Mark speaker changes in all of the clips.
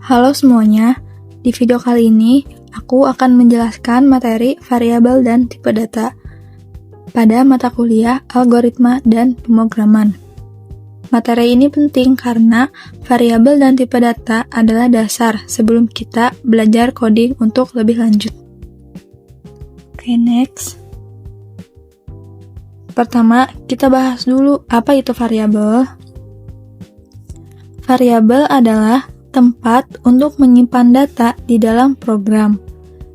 Speaker 1: Halo semuanya, di video kali ini aku akan menjelaskan materi variabel dan tipe data pada mata kuliah algoritma dan pemrograman. Materi ini penting karena variabel dan tipe data adalah dasar sebelum kita belajar coding untuk lebih lanjut. Oke, next. Pertama, kita bahas dulu apa itu variabel. Variabel adalah tempat untuk menyimpan data di dalam program.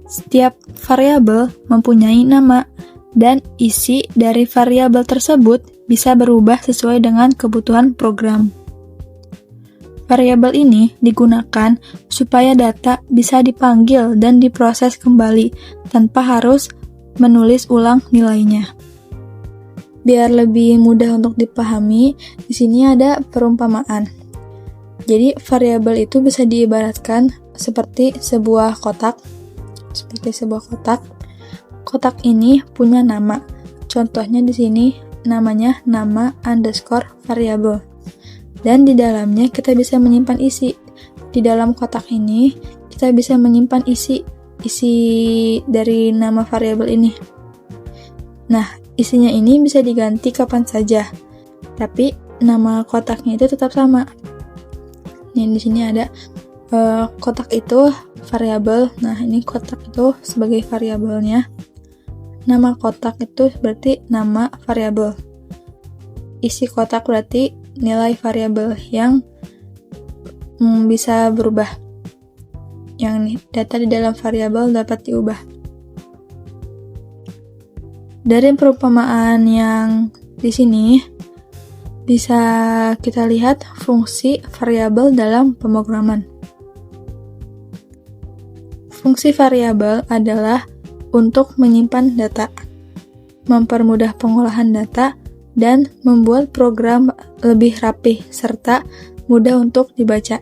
Speaker 1: Setiap variabel mempunyai nama, dan isi dari variabel tersebut bisa berubah sesuai dengan kebutuhan program. Variabel ini digunakan supaya data bisa dipanggil dan diproses kembali tanpa harus menulis ulang nilainya. Biar lebih mudah untuk dipahami, di sini ada perumpamaan. Jadi, variabel itu bisa diibaratkan seperti sebuah kotak. Kotak ini punya nama. Contohnya di sini namanya nama underscore variabel. Dan di dalamnya kita bisa menyimpan isi. Di dalam kotak ini kita bisa menyimpan isi dari nama variabel ini. Nah, isinya ini bisa diganti kapan saja. Tapi nama kotaknya itu tetap sama. Nih, di sini ada kotak itu variabel. Nah, ini kotak itu sebagai variabelnya. Nama kotak itu berarti nama variabel. Isi kotak berarti nilai variabel yang bisa berubah. Yang data di dalam variabel dapat diubah. Dari perumpamaan yang di sini bisa kita lihat fungsi variabel dalam pemrograman. Fungsi variabel adalah untuk menyimpan data, mempermudah pengolahan data, dan membuat program lebih rapih serta mudah untuk dibaca.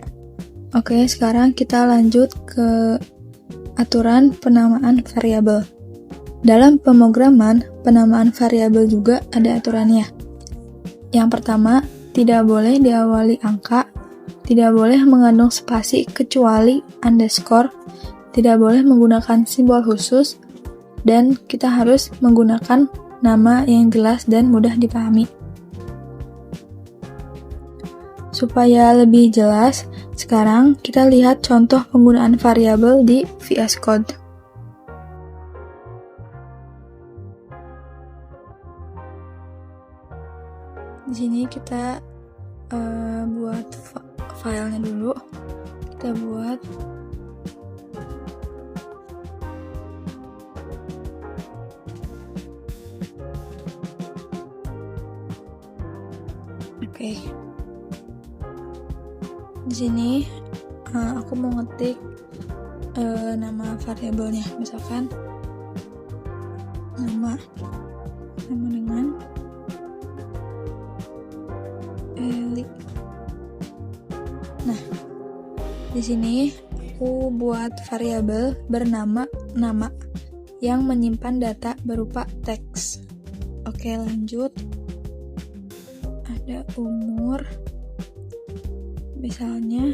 Speaker 1: Oke, sekarang kita lanjut ke aturan penamaan variabel. Dalam pemrograman, penamaan variabel juga ada aturannya. Yang pertama, tidak boleh diawali angka, tidak boleh mengandung spasi kecuali underscore, tidak boleh menggunakan simbol khusus, dan kita harus menggunakan nama yang jelas dan mudah dipahami. Supaya lebih jelas, sekarang kita lihat contoh penggunaan variabel di VS Code. Di sini kita buat filenya dulu. Kita buat Oke. Di sini aku mau ngetik nama variabelnya, misalkan nama dengan Eli. Nah, di sini aku buat variabel bernama nama yang menyimpan data berupa teks. Oke, lanjut. Ada umur, misalnya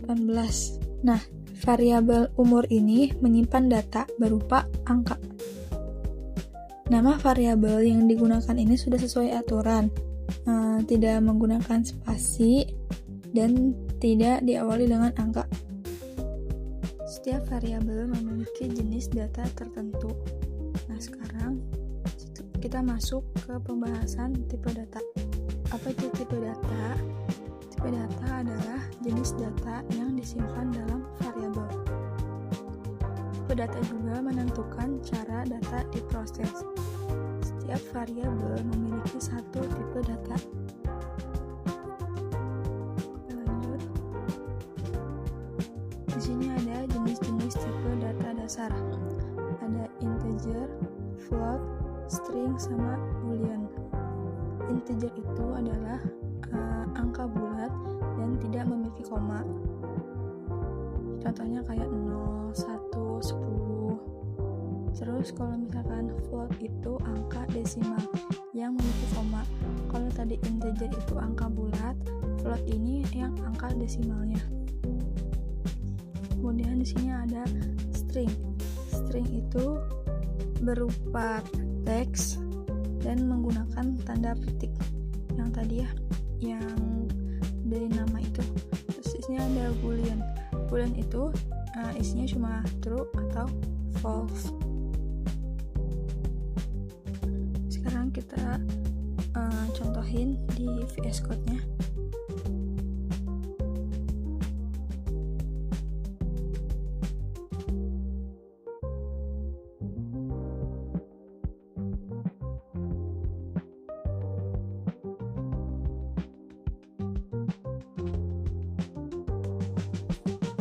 Speaker 1: 18. Nah, variabel umur ini menyimpan data berupa angka. Nama variabel yang digunakan ini sudah sesuai aturan. Tidak menggunakan spasi dan tidak diawali dengan angka. Setiap variabel memiliki jenis data tertentu. Nah, sekarang kita masuk ke pembahasan tipe data. Apa itu tipe data? Tipe data adalah jenis data yang disimpan dalam variabel. Tipe data juga menentukan cara data diproses. Setiap variabel memiliki satu tipe data. Lanjut. Di sini ada jenis-jenis tipe data dasar. Ada integer, float, string, sama boolean. Integer itu adalah angka bulat dan tidak memiliki koma. Contohnya kayak 0, 1, 10. Terus kalau misalkan float itu angka desimal yang memiliki koma. Kalau tadi integer itu angka bulat, float ini yang angka desimalnya. di sini ada string. String itu berupa teks dan menggunakan tanda petik yang tadi ya, yang dari nama itu. Terus isinya ada boolean. Boolean itu isinya cuma true atau false. Sekarang kita contohin di VS Code-nya.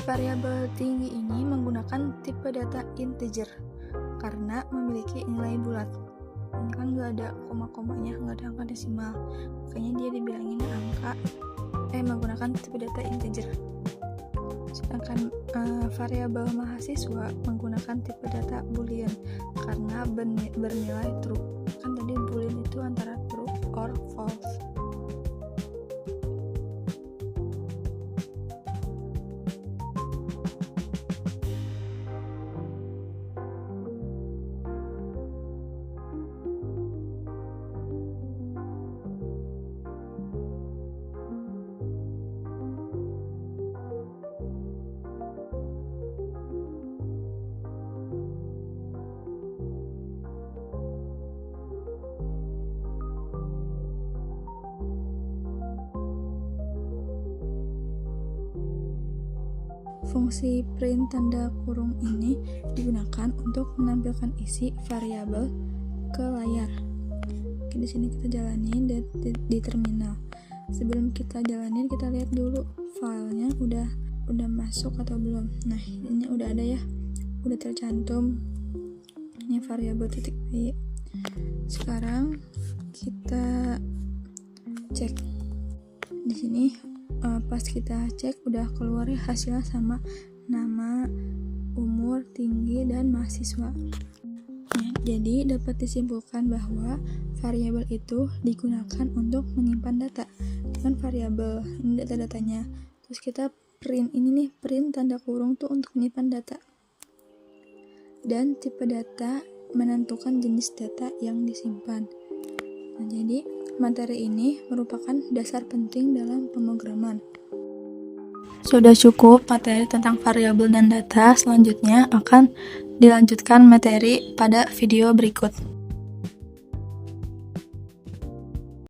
Speaker 1: Variabel tinggi ini menggunakan tipe data integer karena memiliki nilai bulat. Ini kan nggak ada koma-komanya, nggak ada angka desimal, makanya dia dibilangin menggunakan tipe data integer. Sedangkan variabel mahasiswa menggunakan tipe data boolean karena bernilai true. Kan tadi boolean itu antara true or false. Fungsi print tanda kurung ini digunakan untuk menampilkan isi variabel ke layar. Oke, di sini kita jalanin di terminal. Sebelum kita jalanin, kita lihat dulu filenya udah masuk atau belum. Nah, ini udah ada ya, udah tercantum ini variabel .py. Sekarang kita cek di sini. Pas kita cek udah keluar ya hasilnya sama nama, umur, tinggi, dan mahasiswa. Nah, jadi dapat disimpulkan bahwa variabel itu digunakan untuk menyimpan data. Kan variabel ini data-datanya. Terus kita print ini nih, print tanda kurung tuh untuk menyimpan data. Dan tipe data menentukan jenis data yang disimpan. Nah, jadi materi ini merupakan dasar penting dalam pemrograman. Sudah cukup materi tentang variabel dan data. Selanjutnya akan dilanjutkan materi pada video berikut.